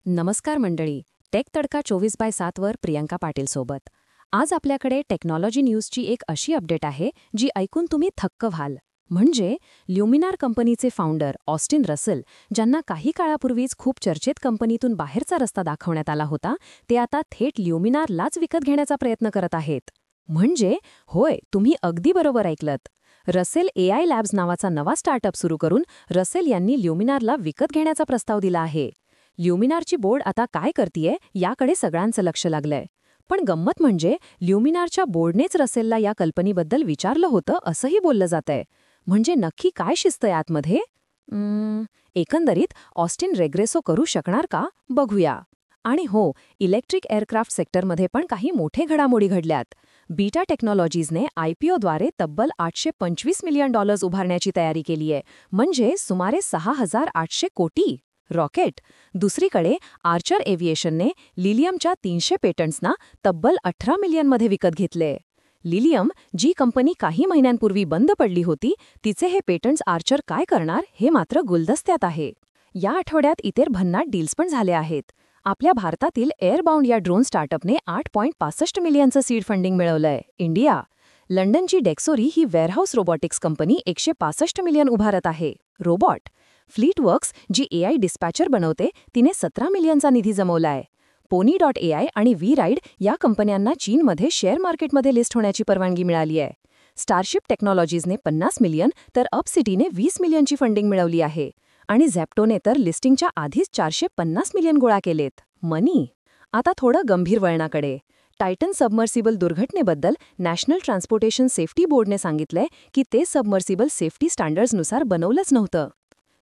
नमस्कार मंडळी. टेक तडका 24/7 वर प्रियंका पाटील सोबत. आज आपल्याकडे टेक्नॉलॉजी न्यूजची एक अशी अपडेट आहे जी ऐकून तुम्ही थक्क व्हाल. म्हणजे ल्युमिनार कंपनीचे फाउंडर ऑस्टिन रसेल, ज्यांना काही काळापूर्वीच खूप चर्चेत कंपनीतून बाहेरचा रस्ता दाखवण्यात आला होता, ते आता थेट ल्युमिनारलाच विकत घेण्याचा प्रयत्न करत आहेत. म्हणजे होय, तुम्ही अगदी बरोबर ऐकलत. रसेल AI लॅब्स नावाचा नवा स्टार्टअप सुरू करून रसेल यांनी ल्युमिनारला विकत घेण्याचा प्रस्ताव दिला आहे. ल्युमिनारची बोर्ड आता काय करतीये याकडे सगळ्यांचं लक्ष लागलंय. पण गंमत म्हणजे ल्युमिनारच्या बोर्डनेच रसेलला या कल्पनेबद्दल विचारलं होतं असंही बोललं जातंय. म्हणजे नक्की काय शिस्त आहे आतमध्ये? एकंदरीत ऑस्टिन रेग्रेसो करू शकणार का बघूया. आणि हो, इलेक्ट्रिक एअरक्राफ्ट सेक्टरमध्ये पण काही मोठे घडामोडी घडल्यात. बीटा टेक्नॉलॉजीजने IPOद्वारे तब्बल $825 मिलियन उभारण्याची तयारी केली आहे. म्हणजे सुमारे 6,800 कोटी. रॉकेट. दुसरीकडे आर्चर एव्हिएशनने लिलियमच्या 300 पेटंट्सना तब्बल 18 मिलियनमध्ये विकत घेतले. लिलियम, जी कंपनी काही महिन्यांपूर्वी बंद पडली होती, तिचे हे पेटंट्स आर्चर काय करणार हे मात्र गुलदस्त्यात आहे. या आठवड्यात इतर भन्नाट डील्स पण झाले आहेत. आपल्या भारतातील एअरबाउंड या ड्रोन स्टार्टअपने 8.65 मिलियनचं सीड फंडिंग मिळवलंय. इंडिया. लंडनची डेक्सोरी ही वेअरहाऊस रोबोटिक्स कंपनी 165 मिलियन उभारत आहे. रोबॉट. फ्लीटवर्क्स, जी AI डिस्पॅचर बनवते, तिने 17 मिलियनचा निधी जमवलाय. Pony.ai आणि V-Ride या कंपन्यांना चीनमध्ये शेअर मार्केटमध्ये लिस्ट होण्याची परवानगी मिळाली आहे. स्टारशिप टेक्नॉलॉजीजने 50 मिलियन तर अपसिटीने 20 मिलियनची फंडिंग मिळवली आहे. आणि झॅप्टोने तर लिस्टिंगच्या आधीच 450 मिलियन गोळा केलेत. मनी. आता थोडं गंभीर वळणाकडे. टायटन सबमर्सिबल दुर्घटनेबद्दल नॅशनल ट्रान्सपोर्टेशन सेफ्टी बोर्डने सांगितलंय की ते सबमर्सिबल सेफ्टी स्टँडर्ड्सनुसार बनवलंच नव्हतं.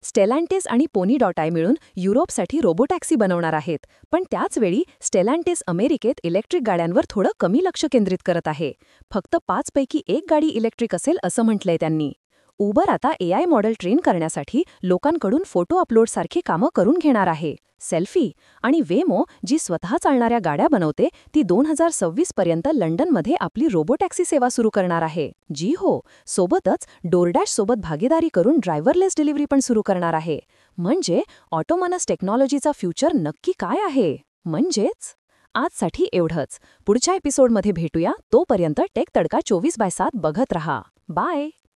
स्टेलांटिस आणि Pony.ai मिळून युरोपसाठी रोबोटॅक्सी बनवणार आहेत, पण त्याचवेळी स्टेलांटिस अमेरिकेत इलेक्ट्रिक गाड्यांवर थोडं कमी लक्ष केंद्रित करत आहे. फक्त 5 पैकी 1 गाडी इलेक्ट्रिक असेल असं म्हटलंय त्यांनी. उबर आता AI मॉडेल ट्रेन करण्यासाठी लोकांकडून फोटो अपलोडसारखी कामं करून घेणार आहे. सेल्फी. आणि वेमो, जी स्वतः चालणाऱ्या गाड्या बनवते, ती 2026 पर्यंत लंडनमध्ये आपली रोबोटॅक्सी सेवा सुरू करणार आहे. जी हो, सोबतच डोरडॅश सोबत भागीदारी करून ड्रायव्हरलेस डिलिव्हरी पण सुरू करणार आहे. म्हणजे ऑटोमॅनस टेक्नॉलॉजीचा फ्युचर नक्की काय आहे? म्हणजेच आजसाठी एवढंच. पुढच्या एपिसोडमध्ये भेटूया. तोपर्यंत टेक तडका 24/7 बघत रहा. बाय.